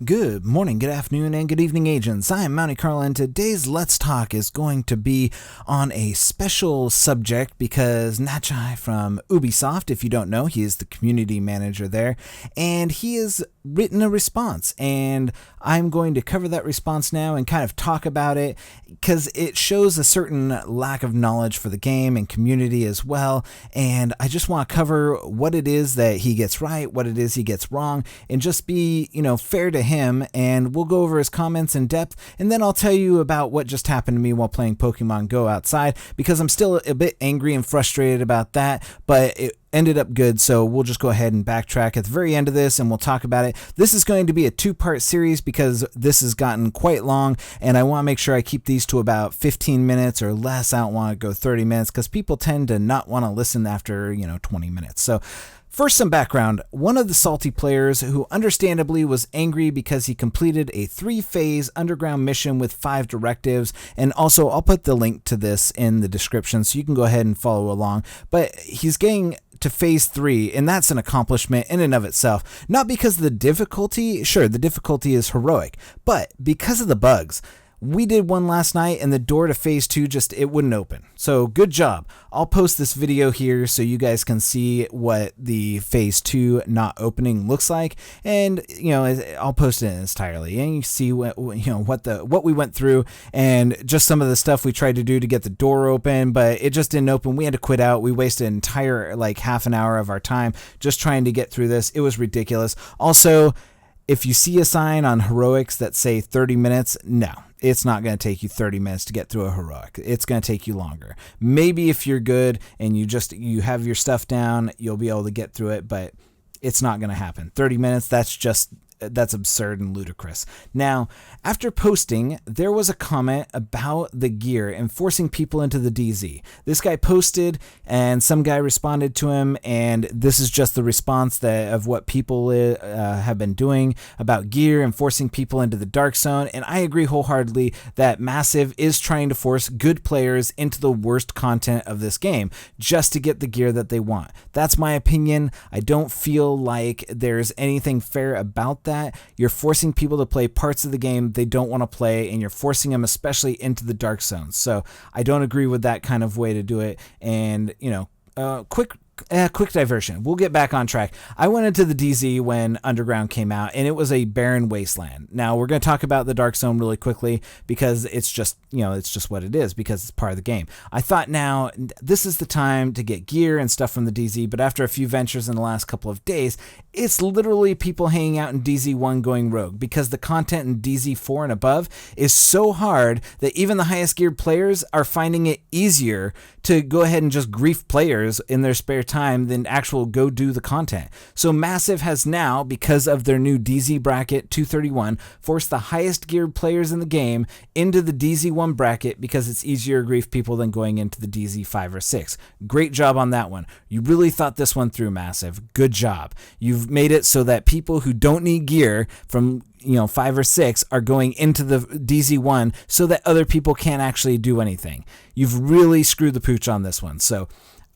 Good morning, good afternoon, and good evening, agents. I am Mounty Carl, and today's Let's Talk is going to be on a special subject because Natchai from Ubisoft, if you don't know, he is the community manager there, and he has written a response, and I'm going to cover that response now and kind of talk about it because it shows a certain lack of knowledge for the game and community as well, and I just want to cover what it is that he gets right, what it is he gets wrong, and just be, fair to him, and we'll go over his comments in depth, and then I'll tell you about what just happened to me while playing Pokemon Go outside, because I'm still a bit angry and frustrated about that, but it ended up good, so we'll just go ahead and backtrack at the very end of this and we'll talk about it. This is going to be a two-part series because this has gotten quite long, and I want to make sure I keep these to about 15 minutes or less. I don't want to go 30 minutes because people tend to not want to listen after 20 minutes. So first, some background. One of the salty players, who understandably was angry because he completed a 3-phase underground mission with 5 directives, and also I'll put the link to this in the description so you can go ahead and follow along, but he's getting to phase 3, and that's an accomplishment in and of itself. Not because of the difficulty, sure, the difficulty is heroic, but because of the bugs. We did one last night and the door to phase 2 it wouldn't open. So good job. I'll post this video here so you guys can see what the phase 2 not opening looks like, and I'll post it entirely, and you see what we went through and just some of the stuff we tried to do to get the door open, but it just didn't open. We had to quit out. We wasted an entire half an hour of our time just trying to get through this. It was ridiculous. Also, if you see a sign on heroics that say 30 minutes, no. It's not going to take you 30 minutes to get through a heroic. It's going to take you longer. Maybe if you're good and you have your stuff down, you'll be able to get through it, but it's not going to happen. 30 minutes, that's absurd and ludicrous. Now, after posting, there was a comment about the gear and forcing people into the DZ. This guy posted, and some guy responded to him, and this is just the response of what people have been doing about gear and forcing people into the Darkzone, and I agree wholeheartedly that Massive is trying to force good players into the worst content of this game just to get the gear that they want. That's my opinion. I don't feel like there's anything fair about that. You're forcing people to play parts of the game they don't want to play, and you're forcing them especially into the dark zones. So I don't agree with that kind of way to do it. And quick diversion. We'll get back on track. I went into the DZ when Underground came out, and it was a barren wasteland. Now, we're going to talk about the Dark Zone really quickly because it's just what it is, because it's part of the game. I thought now this is the time to get gear and stuff from the DZ, but after a few ventures in the last couple of days, it's literally people hanging out in DZ1 going rogue, because the content in DZ4 and above is so hard that even the highest geared players are finding it easier to go ahead and just grief players in their spare time than actual go do the content. So Massive has now, because of their new DZ bracket 231, forced the highest geared players in the game into the DZ1 bracket because it's easier to grief people than going into the DZ5 or 6. Great job on that one. You really thought this one through, Massive. Good job. You've made it so that people who don't need gear from 5 or 6 are going into the DZ1 so that other people can't actually do anything. You've really screwed the pooch on this one. So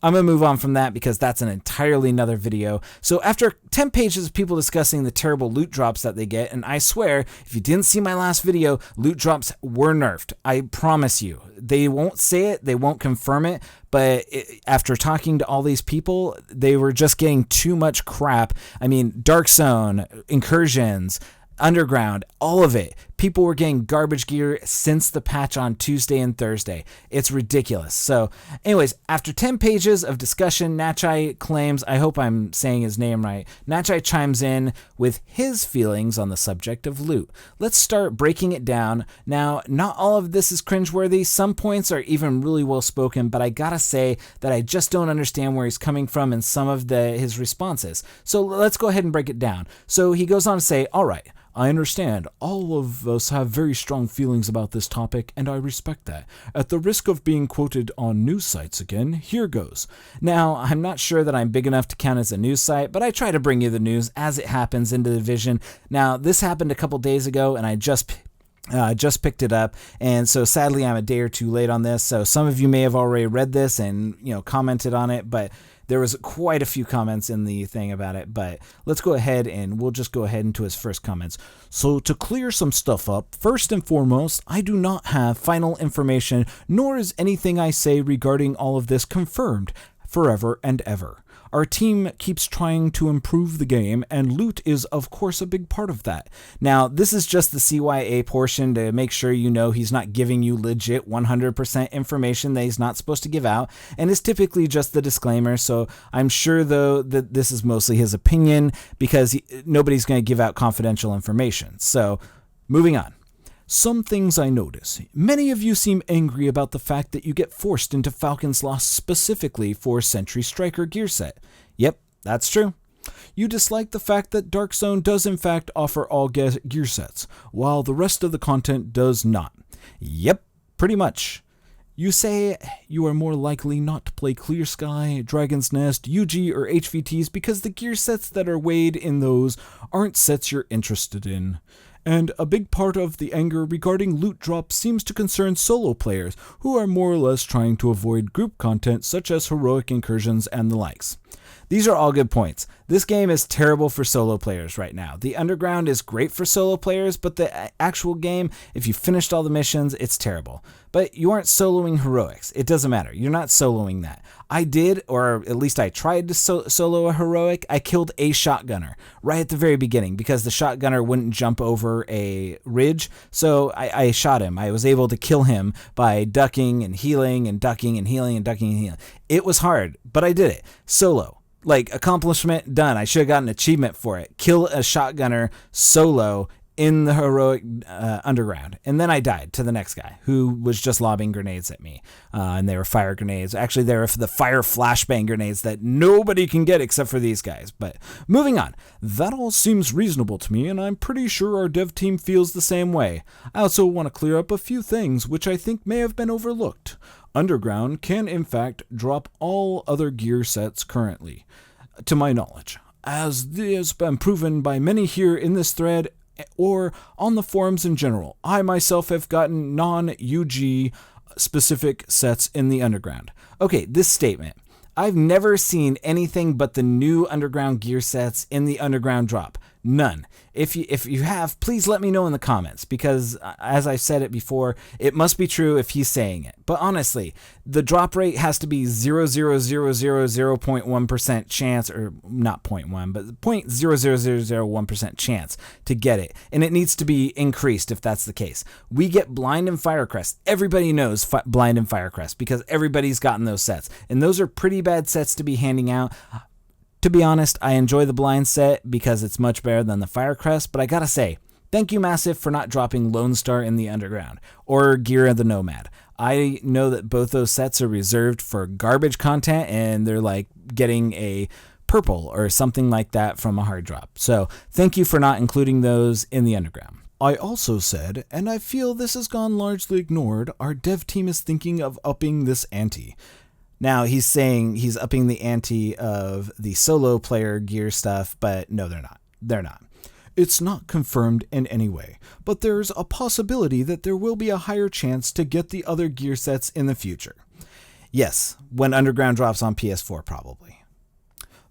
I'm going to move on from that because that's an entirely another video. So after 10 pages of people discussing the terrible loot drops that they get, and I swear, if you didn't see my last video, loot drops were nerfed. I promise you. They won't say it, they won't confirm it, but after talking to all these people, they were just getting too much crap. I mean, Dark Zone, Incursions, Underground, all of it. People were getting garbage gear since the patch on Tuesday and Thursday. It's ridiculous. So anyways, after 10 pages of discussion, Natchai claims, I hope I'm saying his name right, Natchai chimes in with his feelings on the subject of loot. Let's start breaking it down. Now, not all of this is cringeworthy. Some points are even really well spoken, but I gotta say that I just don't understand where he's coming from in some of his responses. So let's go ahead and break it down. So he goes on to say, all right, I understand. All of us have very strong feelings about this topic, and I respect that. At the risk of being quoted on news sites again, here goes. Now, I'm not sure that I'm big enough to count as a news site, but I try to bring you the news as it happens into the Division. Now, this happened a couple days ago, and I just Just picked it up, and so sadly I'm a day or two late on this. So some of you may have already read this and commented on it, but there was quite a few comments in the thing about it. But let's go ahead and we'll just go ahead into his first comments. So to clear some stuff up, first and foremost, I do not have final information, nor is anything I say regarding all of this confirmed forever and ever. Our team keeps trying to improve the game, and loot is, of course, a big part of that. Now, this is just the CYA portion to make sure you know he's not giving you legit 100% information that he's not supposed to give out, and it's typically just the disclaimer, so I'm sure, though, that this is mostly his opinion, because nobody's going to give out confidential information. So, moving on. Some things I notice. Many of you seem angry about the fact that you get forced into Falcon's Lost specifically for Sentry Striker gear set. Yep, that's true. You dislike the fact that Darkzone does in fact offer all gear sets, while the rest of the content does not. Yep, pretty much. You say you are more likely not to play Clear Sky, Dragon's Nest, UG, or HVTs because the gear sets that are weighed in those aren't sets you're interested in. And a big part of the anger regarding loot drops seems to concern solo players who are more or less trying to avoid group content such as heroic incursions and the likes. These are all good points. This game is terrible for solo players right now. The Underground is great for solo players, but the actual game, if you finished all the missions, it's terrible. But you aren't soloing heroics. It doesn't matter. You're not soloing that. I did, or at least I tried to solo a heroic. I killed a shotgunner right at the very beginning because the shotgunner wouldn't jump over a ridge. So I shot him. I was able to kill him by ducking and healing and ducking and healing and ducking and healing. It was hard, but I did it. Solo. Like, accomplishment done. I should have gotten an achievement for it. Kill a shotgunner solo in the heroic underground. And then I died to the next guy who was just lobbing grenades at me. And they were fire grenades. Actually, they were the fire flashbang grenades that nobody can get except for these guys. But moving on. That all seems reasonable to me, and I'm pretty sure our dev team feels the same way. I also want to clear up a few things which I think may have been overlooked. Underground can in fact drop all other gear sets currently, to my knowledge, as this has been proven by many here in this thread or on the forums in general. I myself have gotten non-UG specific sets in the Underground. Okay, this statement. I've never seen anything but the new Underground gear sets in the Underground drop. None. If you have, please let me know in the comments, because as I've said it before, it must be true if he's saying it. But honestly, the drop rate has to be 0.1% chance, or not 0.1, but 0.00001% chance to get it. And it needs to be increased if that's the case. We get Blind and Firecrest. Everybody knows Blind and Firecrest because everybody's gotten those sets. And those are pretty bad sets to be handing out. To be honest, I enjoy the Blind set because it's much better than the Firecrest, but I gotta say, thank you Massive for not dropping Lone Star in the Underground, or Gear of the Nomad. I know that both those sets are reserved for garbage content, and they're like getting a purple or something like that from a hard drop. So thank you for not including those in the Underground. I also said, and I feel this has gone largely ignored, our dev team is thinking of upping this ante. Now, he's saying he's upping the ante of the solo player gear stuff, but no, they're not. They're not. It's not confirmed in any way, but there's a possibility that there will be a higher chance to get the other gear sets in the future. Yes, when Underground drops on PS4, probably.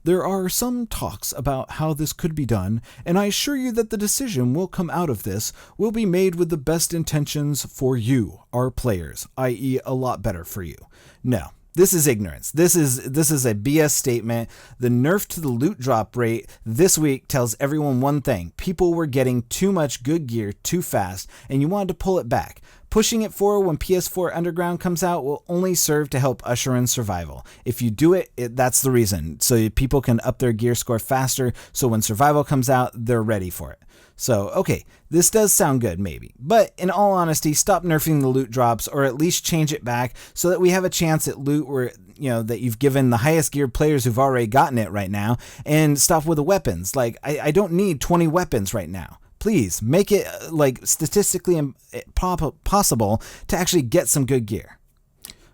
There are some talks about how this could be done, and I assure you that the decision will come out of this will be made with the best intentions for you, our players, i.e. a lot better for you. No. This is ignorance. This is a BS statement. The nerf to the loot drop rate this week tells everyone one thing. People were getting too much good gear too fast, and you wanted to pull it back. Pushing it forward when PS4 Underground comes out will only serve to help usher in survival. If you do it, that's the reason. So people can up their gear score faster, so when survival comes out, they're ready for it. So, okay, this does sound good, maybe. But in all honesty, stop nerfing the loot drops, or at least change it back so that we have a chance at loot where, that you've given the highest geared players who've already gotten it right now, and stop with the weapons. Like, I don't need 20 weapons right now. Please, make it, statistically possible to actually get some good gear.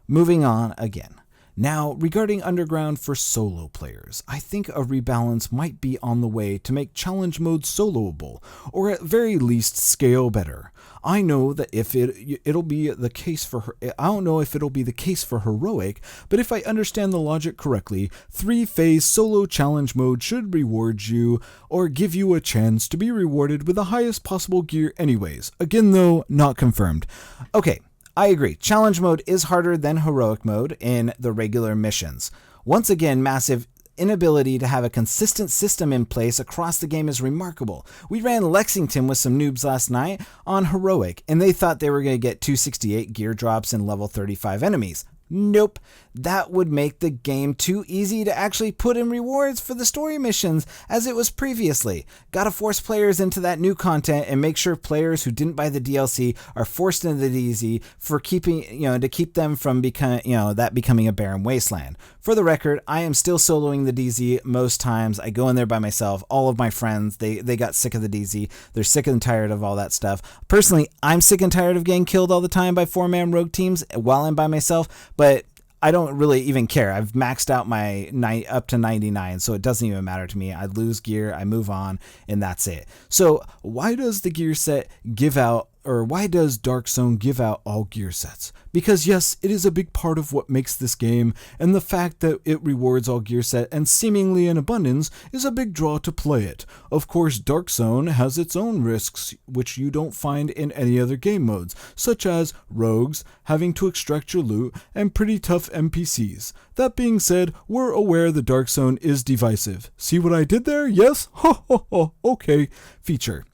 Moving on again. Now, regarding Underground for solo players, I think a rebalance might be on the way to make challenge mode soloable, or at very least scale better. I know that if it'll be the case for her, I don't know if it'll be the case for heroic, but if I understand the logic correctly, 3-phase solo challenge mode should reward you or give you a chance to be rewarded with the highest possible gear anyways. Again though, not confirmed. Okay, I agree. Challenge mode is harder than heroic mode in the regular missions. Once again, massive inability to have a consistent system in place across the game is remarkable. We ran Lexington with some noobs last night on heroic, and they thought they were going to get 268 gear drops and level 35 enemies. Nope, that would make the game too easy to actually put in rewards for the story missions as it was previously. Gotta force players into that new content and make sure players who didn't buy the DLC are forced into the DZ for keeping, to keep them from becoming a barren wasteland. For the record, I am still soloing the DZ most times. I go in there by myself. All of my friends, they got sick of the DZ. They're sick and tired of all that stuff. Personally, I'm sick and tired of getting killed all the time by 4-man rogue teams while I'm by myself, but I don't really even care. I've maxed out my up to 99, so it doesn't even matter to me. I lose gear, I move on, and that's it. So why does the gear set give out, or why does Darkzone give out all gear sets? Because yes, it is a big part of what makes this game, and the fact that it rewards all gear set and seemingly in abundance is a big draw to play it. Of course, Darkzone has its own risks, which you don't find in any other game modes, such as rogues, having to extract your loot, and pretty tough NPCs. That being said, we're aware the Darkzone is divisive. See what I did there? Yes? Ho ho ho, okay. Feature.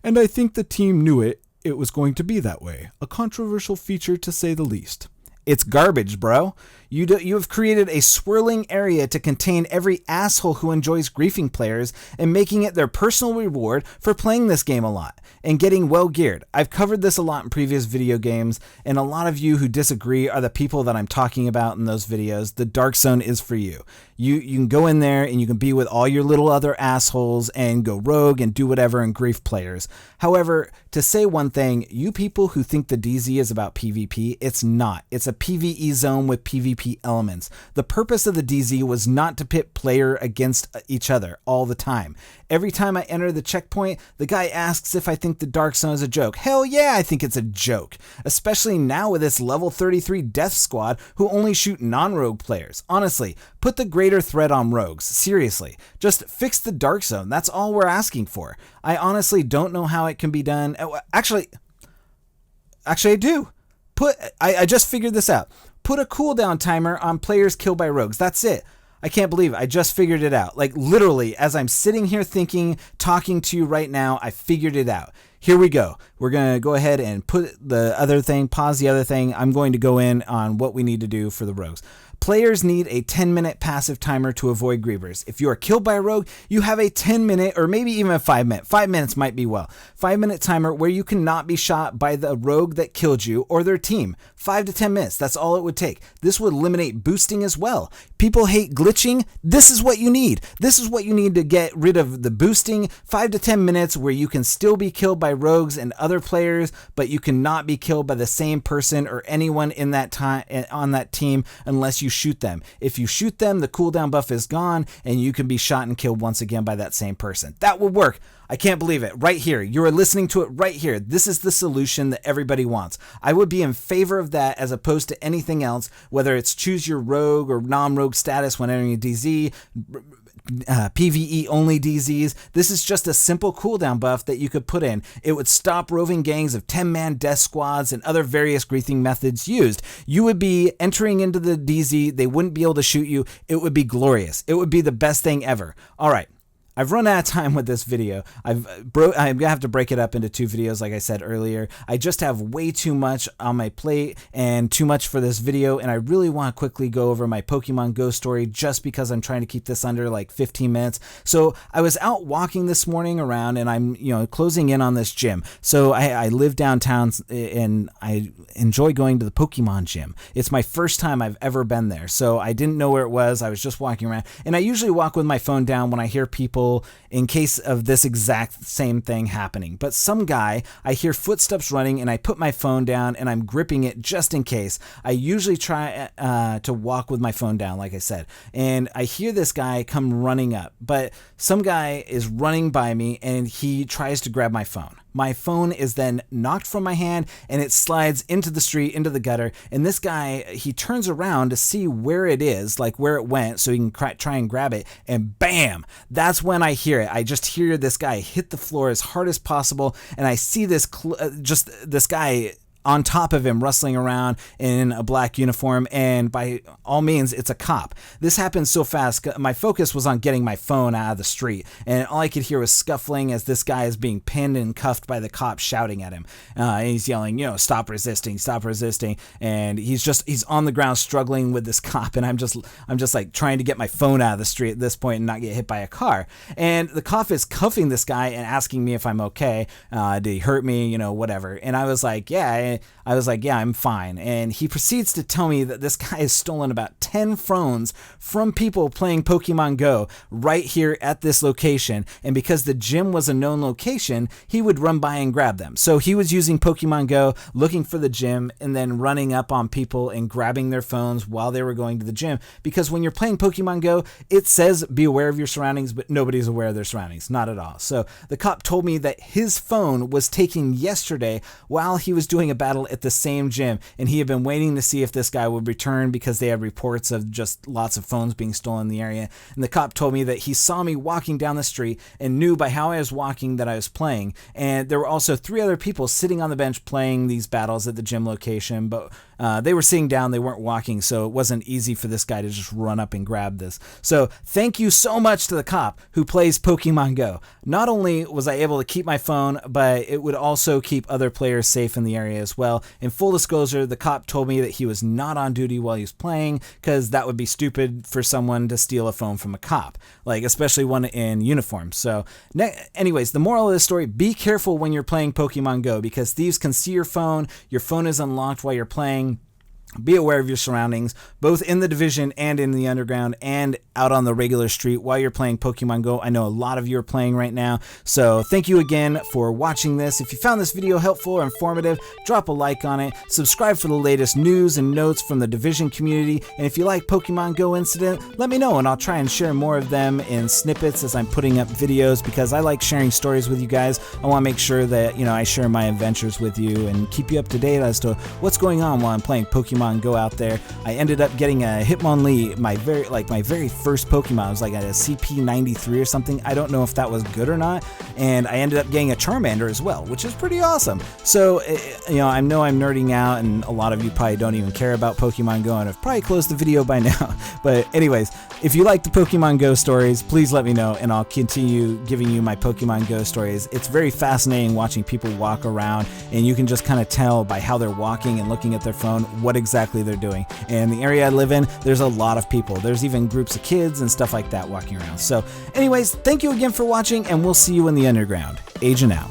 And I think the team knew it was going to be that way. A controversial feature to say the least. It's garbage, bro. You have created a swirling area to contain every asshole who enjoys griefing players and making it their personal reward for playing this game a lot and getting well geared. I've covered this a lot in previous video games, and a lot of you who disagree are the people that I'm talking about in those videos. The Darkzone is for you. You can go in there and you can be with all your little other assholes and go rogue and do whatever and grief players. However, to say one thing, you people who think the DZ is about PvP, it's not. It's a PvE zone with PvP elements. The purpose of the DZ was not to pit player against each other all the time. Every time I enter the checkpoint, the guy asks if I think the Darkzone is a joke. Hell yeah, I think it's a joke. Especially now with this level 33 death squad who only shoot non-rogue players. Honestly, put the greater threat on rogues. Seriously. Just fix the Darkzone. That's all we're asking for. I honestly don't know how it can be done. Actually I do. I just figured this out. Put a cooldown timer on players killed by rogues. That's it. I can't believe it. I just figured it out. Like literally, as I'm sitting here thinking, talking to you right now, I figured it out. Here we go. We're going to go ahead and put the other thing, pause the other thing. I'm going to go in on what we need to do for the rogues. Players need a 10-minute passive timer to avoid grievers. If you are killed by a rogue, you have a 10-minute or maybe even a 5-minute. 5 minutes might be well. 5-minute timer where you cannot be shot by the rogue that killed you or their team. 5 to 10 minutes. That's all it would take. This would eliminate boosting as well. People hate glitching. This is what you need. This is what you need to get rid of the boosting. 5 to 10 minutes where you can still be killed by rogues and other players, but you cannot be killed by the same person or anyone in that time on that team unless you shoot them. If you shoot them, the cooldown buff is gone and you can be shot and killed once again by that same person. That would work. I can't believe it. Right here. You are listening to it right here. This is the solution that everybody wants. I would be in favor of that as opposed to anything else, whether it's choose your rogue or non-rogue status when entering a DZ, PvE only DZs. This is just a simple cooldown buff that you could put in. It would stop roving gangs of 10-man death squads and other various griefing methods used. You would be entering into the DZ. They wouldn't be able to shoot you. It would be glorious. It would be the best thing ever. All right. I've run out of time with this video. I'm gonna have to break it up into 2 videos like I said earlier. I just have way too much on my plate and too much for this video, and I really want to quickly go over my Pokemon Go story just because I'm trying to keep this under like 15 minutes. So I was out walking this morning around, and I'm closing in on this gym. So I live downtown and I enjoy going to the Pokemon gym. It's my first time I've ever been there, so I didn't know where it was. I was just walking around, and I usually walk with my phone down when I hear people in case of this exact same thing happening. But some guy, I hear footsteps running and I put my phone down and I'm gripping it just in case. I usually try to walk with my phone down, like I said, and I hear this guy come running up, but some guy is running by me and he tries to grab my phone. my phone is then knocked from my hand and it slides into the street, into the gutter. And this guy, he turns around to see where it is, like where it went, so he can try and grab it. And bam, that's when I hear it. I just hear this guy hit the floor as hard as possible, and I see this this guy on top of him rustling around in a black uniform, and by all means, it's a cop. This happened so fast, my focus was on getting my phone out of the street, and all I could hear was scuffling as this guy is being pinned and cuffed by the cop shouting at him. And he's yelling, stop resisting, and he's on the ground struggling with this cop, and I'm just like trying to get my phone out of the street at this point and not get hit by a car. And the cop is cuffing this guy and asking me if I'm okay. Did he hurt me? Whatever. And I was like, yeah, I'm fine. And he proceeds to tell me that this guy has stolen about 10 phones from people playing Pokemon Go right here at this location. And because the gym was a known location, he would run by and grab them. So he was using Pokemon Go, looking for the gym, and then running up on people and grabbing their phones while they were going to the gym. Because when you're playing Pokemon Go, it says be aware of your surroundings, but nobody's aware of their surroundings. Not at all. So the cop told me that his phone was taken yesterday while he was doing a battle at the same gym, and he had been waiting to see if this guy would return because they had reports of just lots of phones being stolen in the area. And the cop told me that he saw me walking down the street and knew by how I was walking that I was playing. And there were also 3 other people sitting on the bench playing these battles at the gym location, but they were sitting down, they weren't walking, so it wasn't easy for this guy to just run up and grab this. So thank you so much to the cop who plays Pokemon Go. Not only was I able to keep my phone, but it would also keep other players safe in the area as well. In full disclosure, the cop told me that he was not on duty while he was playing, because that would be stupid for someone to steal a phone from a cop, like especially one in uniform. So anyways, the moral of this story, be careful when you're playing Pokemon Go, because thieves can see your phone is unlocked while you're playing. Be aware of your surroundings, both in the division and in the underground and out on the regular street while you're playing Pokemon Go. I know a lot of you are playing right now, so thank you again for watching this. If you found this video helpful or informative, drop a like on it, subscribe for the latest news and notes from the division community, and if you like Pokemon Go Incident, let me know and I'll try and share more of them in snippets as I'm putting up videos, because I like sharing stories with you guys. I want to make sure that I share my adventures with you and keep you up to date as to what's going on while I'm playing Pokemon Go out there. I ended up getting a Hitmonlee, my very first Pokemon. It was like a CP93 or something. I don't know if that was good or not. And I ended up getting a Charmander as well, which is pretty awesome. So, I know I'm nerding out, and a lot of you probably don't even care about Pokemon Go and have probably closed the video by now. But anyways, if you like the Pokemon Go stories, please let me know, and I'll continue giving you my Pokemon Go stories. It's very fascinating watching people walk around, and you can just kind of tell by how they're walking and looking at their phone what exactly they're doing. And the area I live in, there's a lot of people. There's even groups of kids and stuff like that walking around. So anyways, thank you again for watching, and we'll see you in the underground. Agent out.